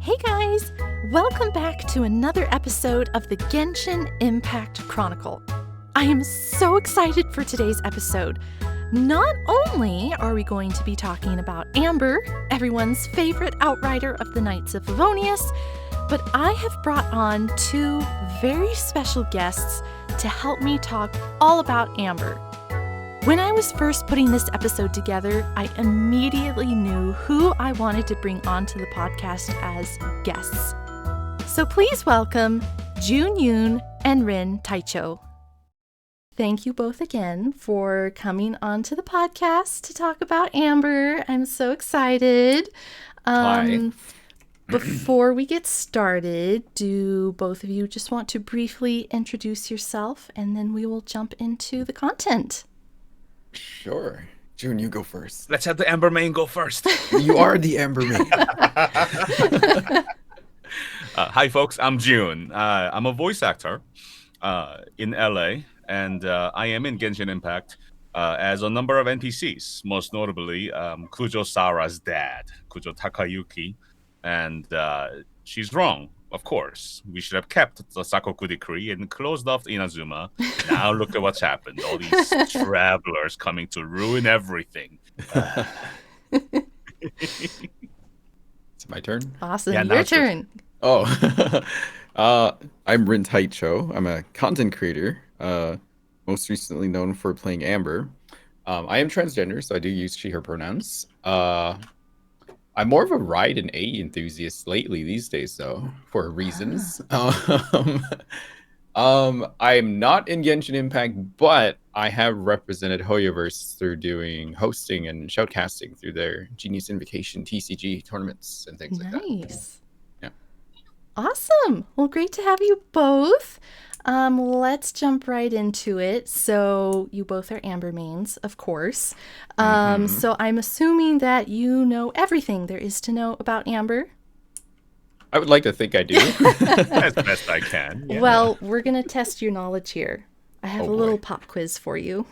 Hey guys! Welcome back to another episode of the Genshin Impact Chronicle. I am so excited for today's episode. Not only are we going to be talking about Amber, everyone's favorite outrider of the Knights of Favonius, but I have brought on two very special guests to help me talk all about Amber. When I was first putting this episode together, I immediately knew who I wanted to bring onto the podcast as guests. So please welcome Yoon and Rin Taichou. Thank you both again for coming onto the podcast to talk about Amber. I'm so excited. Hi. Before we get started, do both of you just want to briefly introduce yourself and then we will jump into the content? Sure. June, you go first. Let's have the Amber main go first. You are the Amber main. Hi, folks. I'm June. I'm a voice actor in LA, and I am in Genshin Impact as a number of NPCs, most notably Kujo Sara's dad, Kujo Takayuki. And she's wrong, of course. We should have kept the Sakoku decree and closed off Inazuma. Now look at what's happened. All these travelers coming to ruin everything. It's my turn? Awesome. Yeah, Your turn. Oh. I'm Rin Taichou. I'm a content creator, most recently known for playing Amber. I am transgender, so I do use she, her pronouns. I'm more of a ride and A enthusiast lately these days, though, for reasons. I'm not in Genshin Impact, but I have represented Hoyoverse through doing hosting and shoutcasting through their Genius Invocation TCG tournaments and things like that. Nice. Yeah. Awesome. Well, great to have you both. Let's jump right into it. So you both are Amber mains, of course. So I'm assuming that you know everything there is to know about Amber. I would like to think I do. As best I can. Yeah. Well, we're going to test your knowledge here. I have Oh, a little boy. pop quiz for you.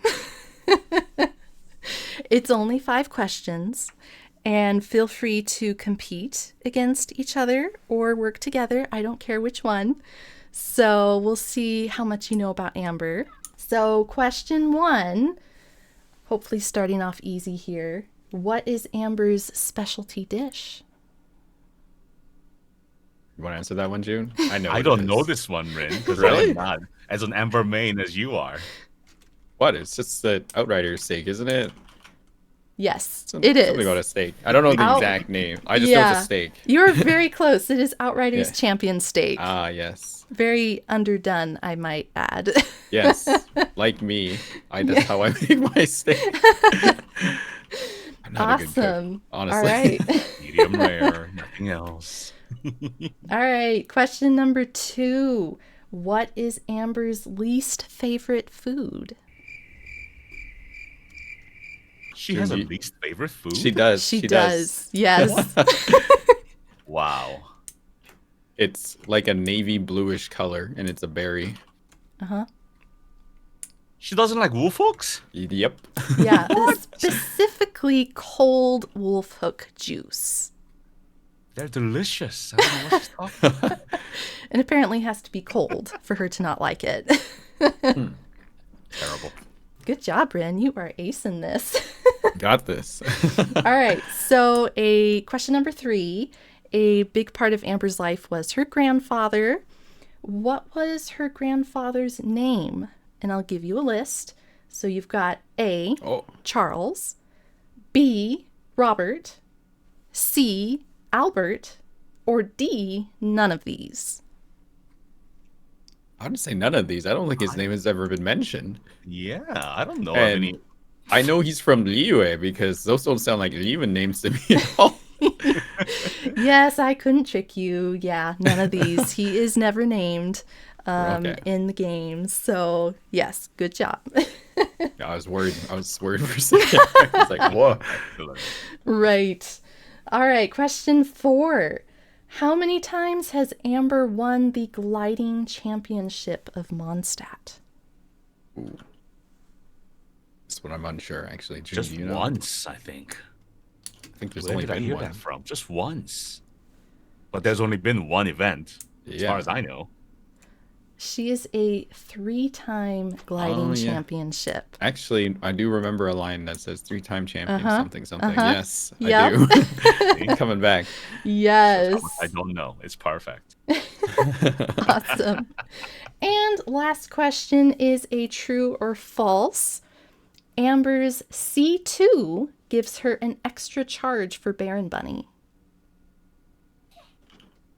It's only 5 questions, and feel free to compete against each other or work together. I don't care which one. So we'll see how much you know about Amber. So question 1, hopefully starting off easy here. What is Amber's specialty dish? You want to answer that one, June? I know. I what it don't is. know this one, Rin, because Really? I'm not as an Amber main as you are. What? It's just the Outrider steak, isn't it? Yes, it is. Something about a steak. I don't know the exact name. I just know it's a steak. You're very close. It is Outrider's Yeah. champion steak. Ah, yes. Very underdone, I might add. Yes. Like me. That's how I make my steak. I'm not a good cook, Awesome. honestly. All right. Medium rare, nothing else. All right. Question number 2. What is Amber's least favorite food? She has a least favorite food? She does. She does. Yes. Wow. It's like a navy bluish color, and it's a berry. Uh-huh. She doesn't like wolf hooks? Yep. Yeah. Specifically cold wolf hook juice. They're delicious. I don't know what she's talking about. And apparently has to be cold for her to not like it. Terrible. Good job, Rin. You are acing this. Got this. All right. So question number 3. A big part of Amber's life was her grandfather. What was her grandfather's name? And I'll give you a list. So you've got A, Charles, B, Robert, C, Albert, or D, none of these. I would say none of these. I don't think his name has ever been mentioned. Yeah, I don't know of And any. I know he's from Liyue because those don't sound like Liyue names to me at all. Yes, I couldn't trick you. Yeah, none of these. He is never named in the games. So, yes, good job. I was worried. I was worried for a second. I was like, whoa. Right. All right, question 4. How many times has Amber won the gliding championship of Mondstadt? Ooh. This one I'm unsure, actually. June, Just do you know? once, I think. I think there's Where only did I been hear one. that from? Just once. but there's only been one event, as far Yeah. as I know. She is a 3-time gliding Oh, yeah. championship. Actually, I do remember a line that says 3-time champion, something, something. Yes, I Yep. do. Coming back. Shows how Yes. much I don't know. It's perfect. Awesome. And last question is a true or false. Amber's C2 gives her an extra charge for Baron Bunny.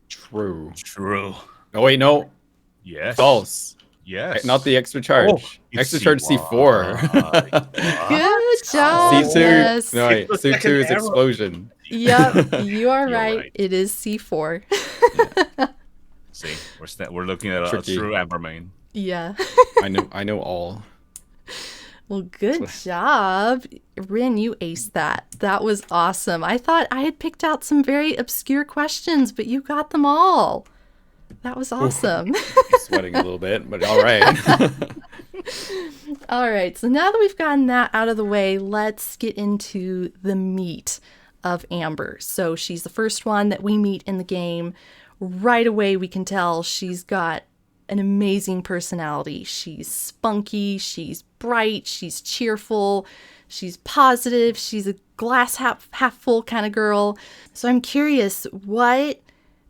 True. True. Oh, wait, no. Yes. False. Yes. Not the extra charge. Oh, it's extra charge C4. Good job. C2. Yes. No, wait. It's the C2 second is arrow. explosion. Yep, you are You're right. right. It is C4. See, we're looking at a Tricky. true Amber main. Yeah. I know all. Well, good job. Rin, you aced that. That was awesome. I thought I had picked out some very obscure questions, but you got them all. That was awesome. I'm sweating a little bit, but all right. All right, so now that we've gotten that out of the way, let's get into the meat of Amber. So she's the first one that we meet in the game. Right away, we can tell she's got an amazing personality. She's spunky, she's bright, she's cheerful, she's positive, she's a glass half full kind of girl. So I'm curious, what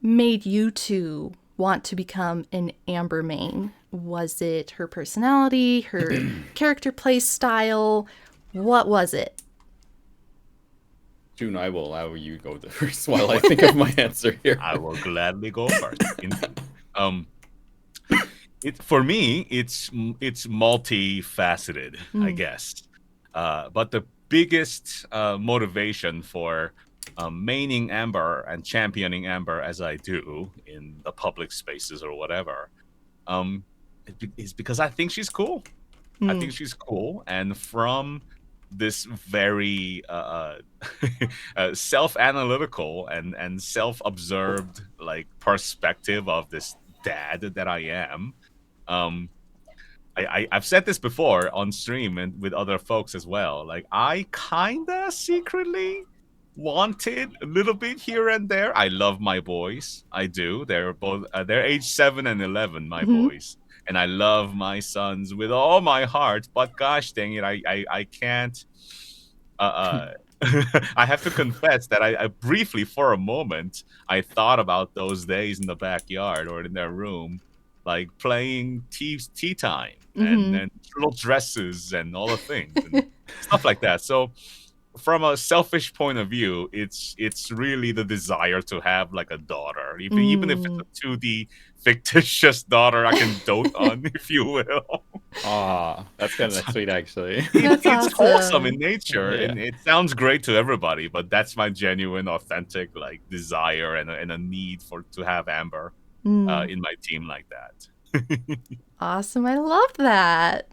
made you two want to become an Amber main? Was it her personality, her character play style? What was it? June, I will allow you to go first while I think of my answer here. I will gladly go first. For me, it's multifaceted, I guess. But the biggest motivation for maining Amber and championing Amber as I do in the public spaces or whatever, is because I think she's cool. I think she's cool, and from this very self-analytical and self-observed like perspective of this dad that I am. I've said this before on stream and with other folks as well. Like, I kinda secretly wanted a little bit here and there. I love my boys. I do. They're both they're age 7 and 11, my boys. And I love my sons with all my heart. But gosh dang it, I can't. I have to confess that I briefly, for a moment, I thought about those days in the backyard or in their room, like playing tea time and little dresses and all the things and stuff like that. So from a selfish point of view, it's really the desire to have like a daughter, even if it's a 2D fictitious daughter I can dote on, if you will. Aw, that's kind of sweet, actually. That's It's awesome. wholesome in nature, Yeah. and it sounds great to everybody, but that's my genuine, authentic like desire and a need to have Amber in my team like that. Awesome. I love that.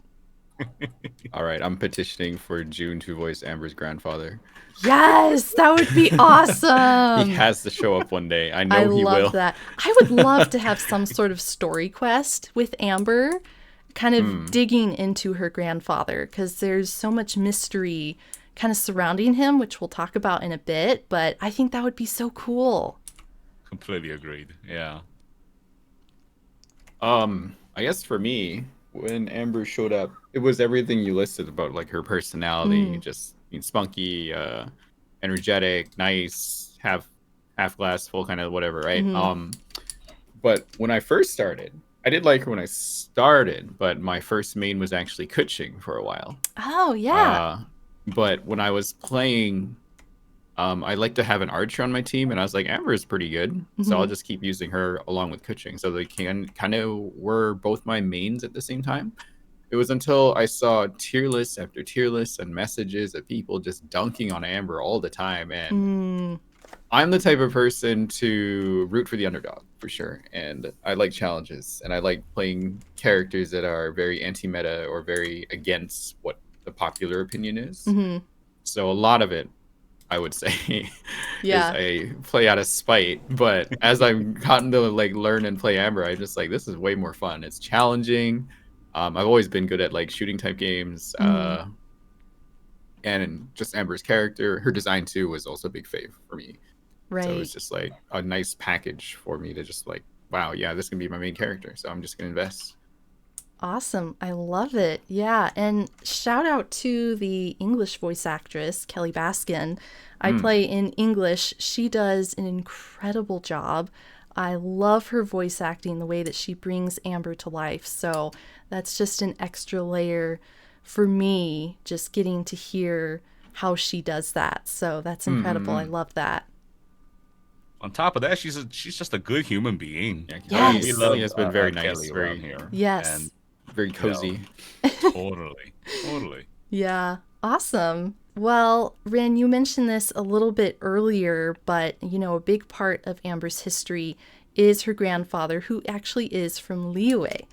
All right, I'm petitioning for June to voice Amber's grandfather. Yes, that would be awesome. He has to show up one day. I know I he love will. that. I would love to have some sort of story quest with Amber, kind of digging into her grandfather, because there's so much mystery kind of surrounding him, which we'll talk about in a bit, but I think that would be so cool. Completely agreed. Yeah. I guess for me, when Amber showed up, it was everything you listed about like her personality, just being spunky, energetic, nice, half glass full, kind of whatever, right? But when I first started, I did like her when I started, but my first main was actually Kuching for a while. Oh, yeah. But when I was playing, I like to have an archer on my team, and I was like, Amber is pretty good, so I'll just keep using her along with Kuching. So they kind of were both my mains at the same time. It was until I saw tier lists after tier lists and messages of people just dunking on Amber all the time, and I'm the type of person to root for the underdog for sure, and I like challenges, and I like playing characters that are very anti-meta or very against what the popular opinion is. So a lot of it, I would say, Yeah. is a play out of spite. But as I've gotten to like learn and play Amber, I'm just like, this is way more fun. It's challenging. I've always been good at like shooting type games. And just Amber's character, her design too, was also a big fave for me. So Right. it's just like a nice package for me to just like, wow, yeah, this can be my main character. So I'm just gonna invest. Awesome. I love it. Yeah. And shout out to the English voice actress, Kelly Baskin. I Mm. play in English. She does an incredible job. I love her voice acting, the way that she brings Amber to life. So that's just an extra layer for me, just getting to hear how she does that. So that's incredible. I Mm-mm-mm. love that. On top of that, she's just a good human being. Yeah, Yes. We Kelly love has been very Kelly nice, around very, here, and Yes. very you know, cozy. totally, totally. Yeah, awesome. Well, Rin, you mentioned this a little bit earlier, but a big part of Amber's history is her grandfather, who actually is from Liyue,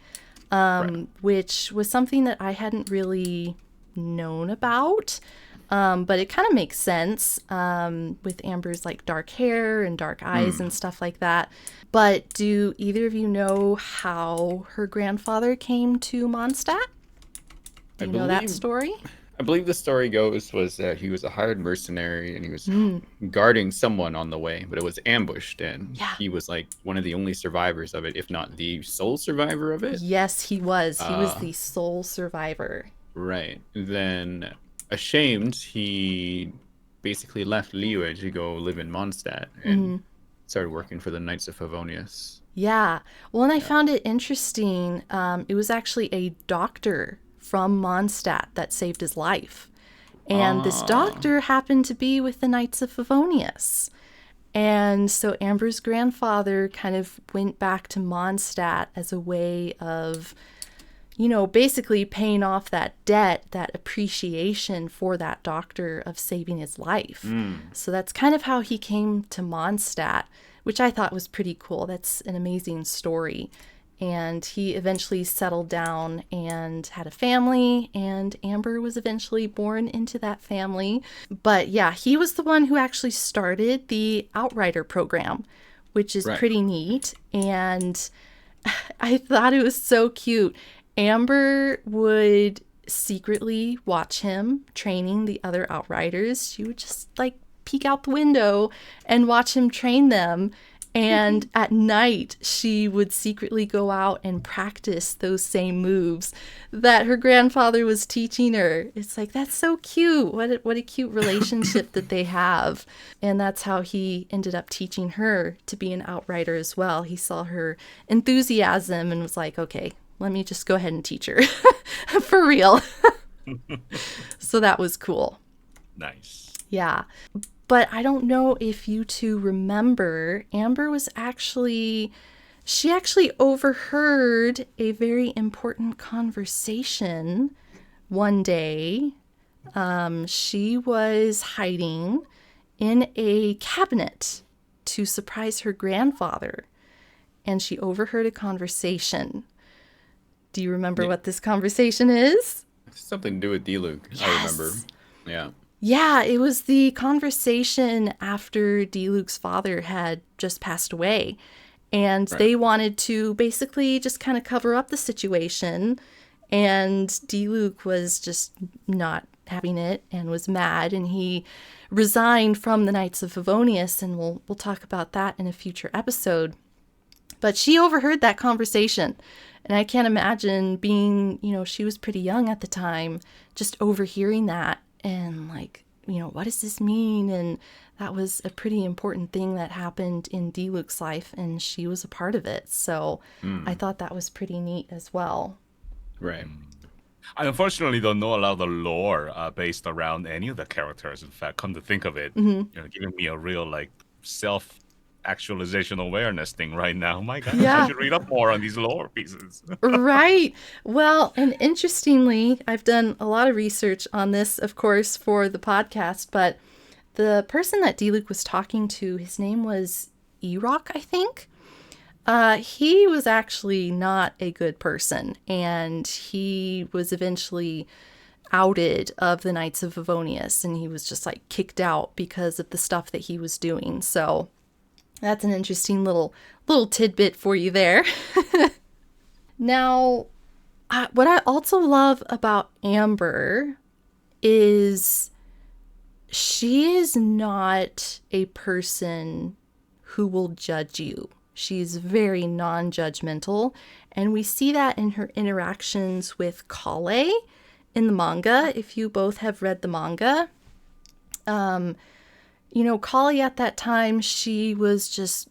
Right. which was something that I hadn't really known about. But it kind of makes sense with Amber's like dark hair and dark eyes and stuff like that. But do either of you know how her grandfather came to Mondstadt? Do I you know that believe story? I believe the story goes was that he was a hired mercenary and he was Mm, guarding someone on the way, but it was ambushed and yeah. he was like one of the only survivors of it, if not the sole survivor of it. Yes, he was. He was Uh, the sole survivor. right. Then ashamed, he basically left Liyue to go live in Mondstadt and started working for the Knights of Favonius. Yeah. Well, and I Yeah. found it interesting. It was actually a doctor from Mondstadt that saved his life. And this Ah. doctor happened to be with the Knights of Favonius. And so Amber's grandfather kind of went back to Mondstadt as a way of, basically paying off that debt, that appreciation for that doctor of saving his life. So that's kind of how he came to Mondstadt, which I thought was pretty cool. That's an amazing story. And he eventually settled down and had a family, and Amber was eventually born into that family. But yeah, he was the one who actually started the Outrider program, which is Right. pretty neat. And I thought it was so cute. Amber would secretly watch him training the other Outriders. She would just like peek out the window and watch him train them. And at night, she would secretly go out and practice those same moves that her grandfather was teaching her. It's like, that's so cute. What a cute relationship that they have. And that's how he ended up teaching her to be an outrider as well. He saw her enthusiasm and was like, okay, let me just go ahead and teach her for real. So that was cool. Nice. Yeah. But I don't know if you two remember, Amber she actually overheard a very important conversation one day. She was hiding in a cabinet to surprise her grandfather, and she overheard a conversation. Do you remember Yeah. what this conversation is? Something to do with D-Luke, I remember. Yes. Yeah. Yeah, it was the conversation after D-Luke's father had just passed away. And Right. they wanted to basically just kind of cover up the situation. And D-Luke was just not having it and was mad. And he resigned from the Knights of Favonius. And we'll talk about that in a future episode. But she overheard that conversation. And I can't imagine being, she was pretty young at the time, just overhearing that. And like, what does this mean? And that was a pretty important thing that happened in D-Luke's life, and she was a part of it. So I thought that was pretty neat as well. Right. I unfortunately don't know a lot of the lore based around any of the characters. In fact, come to think of it, giving me a real like self-actualization awareness thing right now. My God, Yeah. I should read up more on these lore pieces. Right. Well, and interestingly, I've done a lot of research on this, of course, for the podcast, but the person that D-Luke was talking to, his name was E-Rock, I think. He was actually not a good person, and he was eventually outed of the Knights of Favonius, and he was just like kicked out because of the stuff that he was doing. So that's an interesting little tidbit for you there. Now, what I also love about Amber is she is not a person who will judge you. She's very non-judgmental, and we see that in her interactions with Kale in the manga. If you both have read the manga, Kale at that time, she was just,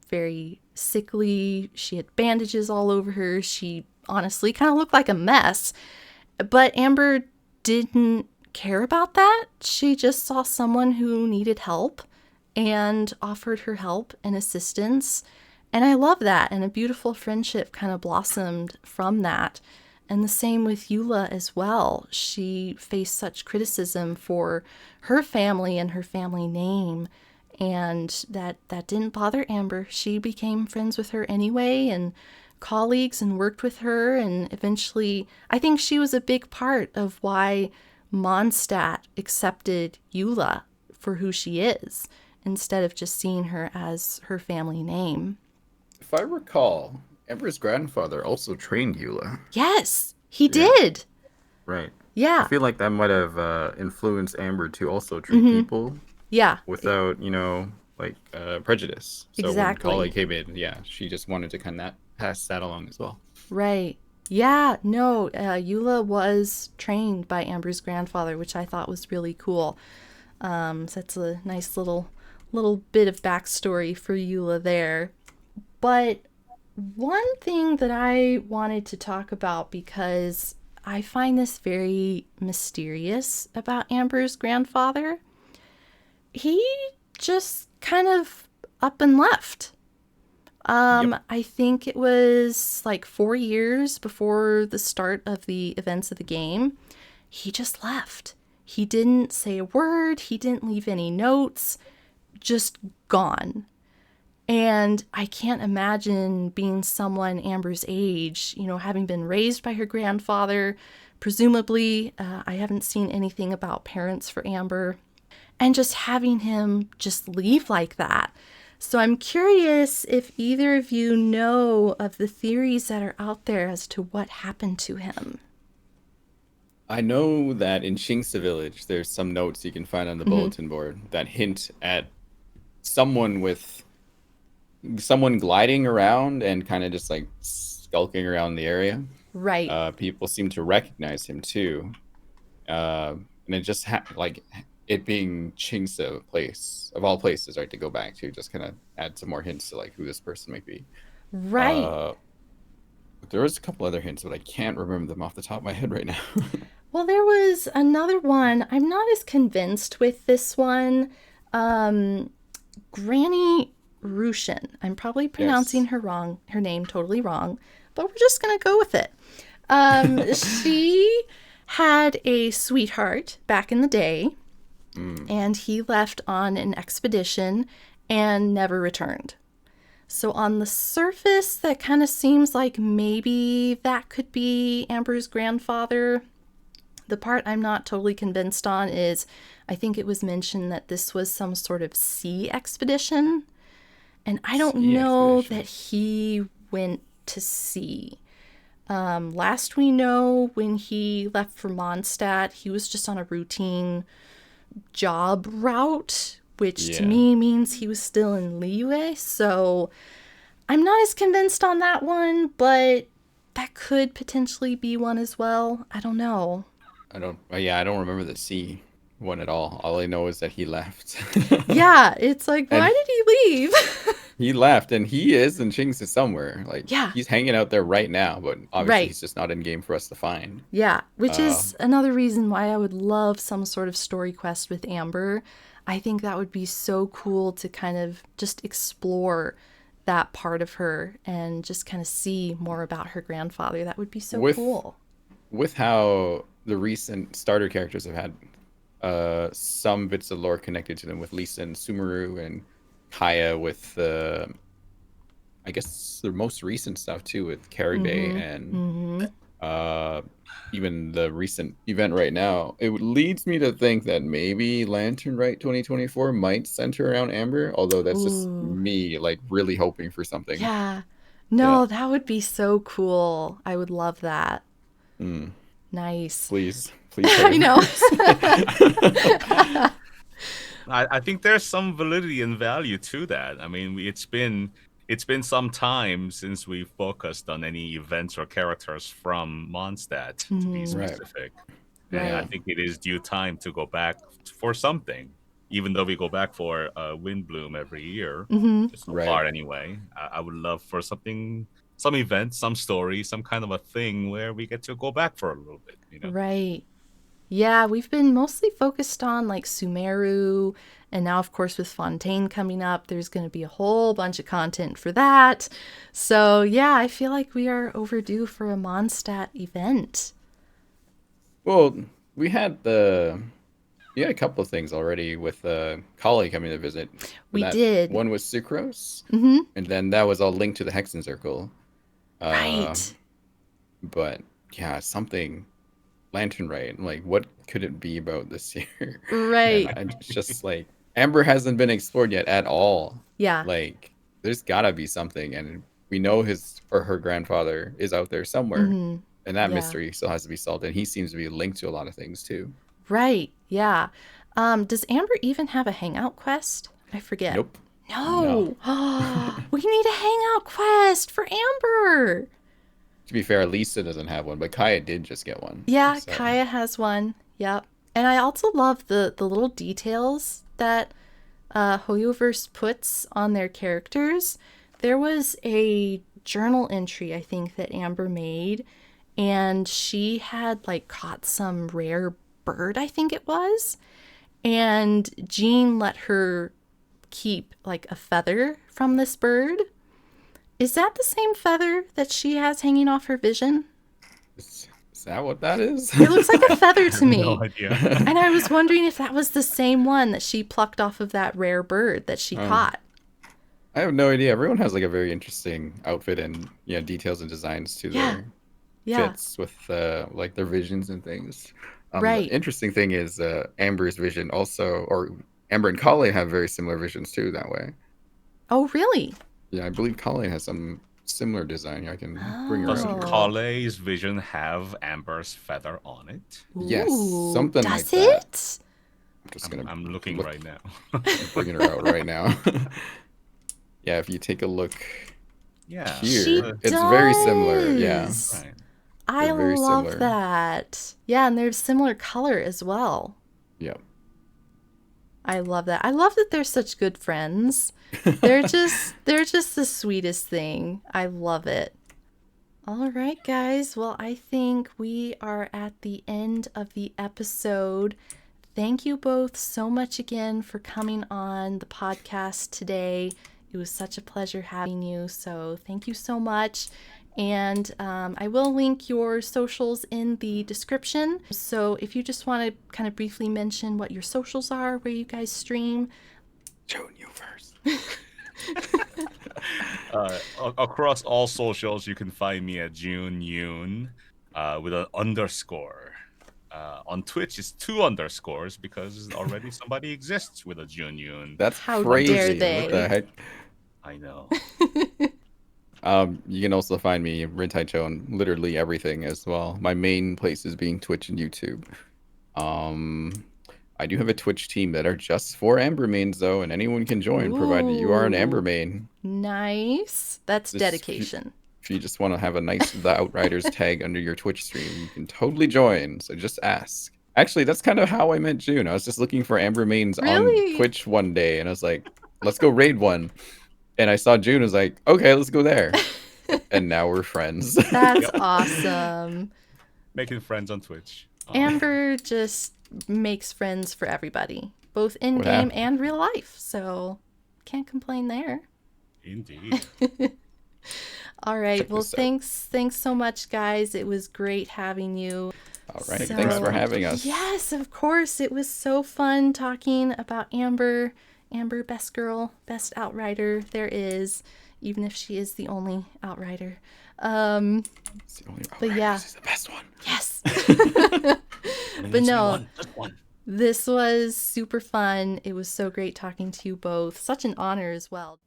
very sickly. She had bandages all over her. She honestly kind of looked like a mess. But Amber didn't care about that. She just saw someone who needed help and offered her help and assistance. And I love that. And a beautiful friendship kind of blossomed from that. And the same with Eula as well. She faced such criticism for her family and her family name. And that didn't bother Amber. She became friends with her anyway and colleagues and worked with her. And eventually, I think she was a big part of why Mondstadt accepted Eula for who she is, instead of just seeing her as her family name. If I recall, Amber's grandfather also trained Eula. Yes, he did. Right. Yeah. I feel like that might have influenced Amber to also treat people without, prejudice. So Exactly. when Kale came in, she just wanted to kind of pass that along as well. Right. Yeah, no, Eula was trained by Amber's grandfather, which I thought was really cool. So that's a nice little bit of backstory for Eula there. But one thing that I wanted to talk about, because I find this very mysterious about Amber's grandfather, he just kind of up and left. I think it was like 4 years before the start of the events of the game. He just left. He didn't say a word. He didn't leave any notes. Just gone. And I can't imagine being someone Amber's age, having been raised by her grandfather. Presumably, I haven't seen anything about parents for Amber. And just having him just leave like that. So I'm curious if either of you know of the theories that are out there as to what happened to him. I know that in Shingsa Village, there's some notes you can find on the bulletin board that hint at someone gliding around and kind of just like skulking around the area. Right. People seem to recognize him too. And it just it being Chingsa place of all places, right, to go back to, just kind of add some more hints to like who this person might be. Right. There was a couple other hints, but I can't remember them off the top of my head right now. Well, there was another one. I'm not as convinced with this one. Granny Rushin. I'm probably pronouncing her name totally wrong, but we're just going to go with it. She had a sweetheart back in the day, and he left on an expedition and never returned. So on the surface, that kind of seems like maybe that could be Amber's grandfather. The part I'm not totally convinced on is I think it was mentioned that this was some sort of sea expedition. And I don't know that he went to sea. Last we know, when he left for Mondstadt, he was just on a routine job route, which to me means he was still in Liyue. So I'm not as convinced on that one, but that could potentially be one as well. I don't know. I don't remember the sea one at all. All I know is that he left. Yeah, it's like, why did he leave? He left, and he is in Chingsa somewhere. Like, he's hanging out there right now, but obviously he's just not in game for us to find. Yeah, which is another reason why I would love some sort of story quest with Amber. I think that would be so cool to kind of just explore that part of her and just kind of see more about her grandfather. That would be so cool. With how the recent starter characters have had some bits of lore connected to them, with Lisa and Sumeru and Kaya, with I guess the most recent stuff too with Caribe and even the recent event right now, it leads me to think that maybe Lantern Rite 2024 might center around Amber, although that's just me like really hoping for something. That would be so cool. I would love that. Mm. Nice. Please. I know. I think there's some validity and value to that. I mean, it's been some time since we focused on any events or characters from Mondstadt, to be Mhm. Right. specific. And I Right. think it is due time to go back for something, even though we go back for Windbloom every year, Hmm. so Right. far anyway. I would love for something, some event, some story, some kind of a thing where we get to go back for a little bit, you know? Right. Yeah, we've been mostly focused on like Sumeru, and now, of course, with Fontaine coming up, there's going to be a whole bunch of content for that. So, yeah, I feel like we are overdue for a Mondstadt event. Well, we had a couple of things already with Kali coming to visit. But We that did. one was Sucrose, Hmm. and then that was all linked to the Hexen Circle. Uh, Right. but yeah, something Lantern Raid. Like, what could it be about this year? And Right. it's just like Amber hasn't been explored yet at all. Yeah. Like, there's gotta be something, and we know his or her grandfather is out there somewhere, Hmm. and that Yeah. mystery still has to be solved. And he seems to be linked to a lot of things too. Right. Yeah. Does Amber even have a hangout quest? I forget. Nope. No. We need a hangout quest for Amber. To be fair, Lisa doesn't have one, but Kaya did just get one. Yeah, So, Kaya has one. Yep. And I also love the little details that Hoyoverse puts on their characters. There was a journal entry, I think, that Amber made, and she had like caught some rare bird, I think it was. And Jean let her keep like a feather from this bird. Is that the same feather that she has hanging off her vision? is that what that is? It looks like a feather to me. No idea. And I was wondering if that was the same one that she plucked off of that rare bird that she caught. I have no idea. Everyone has like a very interesting outfit and details and designs to Yeah. their Yeah. fits with like their visions and things. Right. The interesting thing is Amber's vision also, or Amber and Colleen have very similar visions too that way. Oh, really? Yeah, I believe Colleen has some similar design. I can bring her Does out here. Oh. Kale's vision have Amber's feather on it? Yes, Ooh, something like does that. it? I'm just gonna I'm looking look- right now. bringing her out right now. Yeah, if you take a look Yeah. here, She it's very similar. Yeah. does. Right. I They're very love similar. that. Yeah, and there's similar color as well. Yeah. I love that. I love that they're such good friends. They're just the sweetest thing. I love it. All right, guys. Well, I think we are at the end of the episode. Thank you both so much again for coming on the podcast today. It was such a pleasure having you. So thank you so much. And I will link your socials in the description. So if you just want to kind of briefly mention what your socials are, where you guys stream. Hoyoverse. Across all socials, you can find me at June Yoon with an underscore. On Twitch, it's 2 underscores because already somebody exists with a June Yoon. That's How crazy. dare What they? the heck? I know. You can also find me Rin Taichou on literally everything as well. My main places being Twitch and YouTube. I do have a Twitch team that are just for Amber mains though, and anyone can join provided you are an Amber Ooh. main. Nice. That's This- dedication. If you just want to have a nice The Outriders tag under your Twitch stream, you can totally join. So just ask. Actually, that's kind of how I met June. I was just looking for Amber mains Really? on Twitch one day, and I was like, let's go raid one. And I saw June, I was like, okay, let's go there. And now we're friends. That's awesome. Making friends on Twitch. Amber just makes friends for everybody, both in What game happened? and real life. So can't complain there. Indeed. All right. Check Well, this out. thanks so much, guys. It was great having you. All right, So- thanks for having us. Yes, of course. It was so fun talking about Amber. Amber, best girl, best outrider there is, even if she is the only outrider. It's the only But yeah. This is the best one. Yes. Only But needs to be no. one, just one. This was super fun. It was so great talking to you both. Such an honor as well.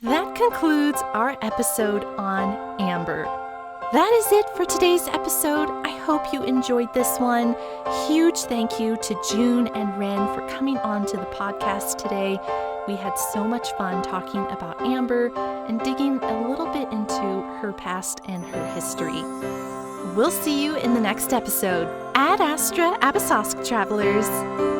That concludes our episode on Amber. That is it for today's episode. I hope you enjoyed this one. Huge thank you to June and Rin for coming on to the podcast today. We had so much fun talking about Amber and digging a little bit into her past and her history. We'll see you in the next episode. Ad Astra Abyssosque, travelers!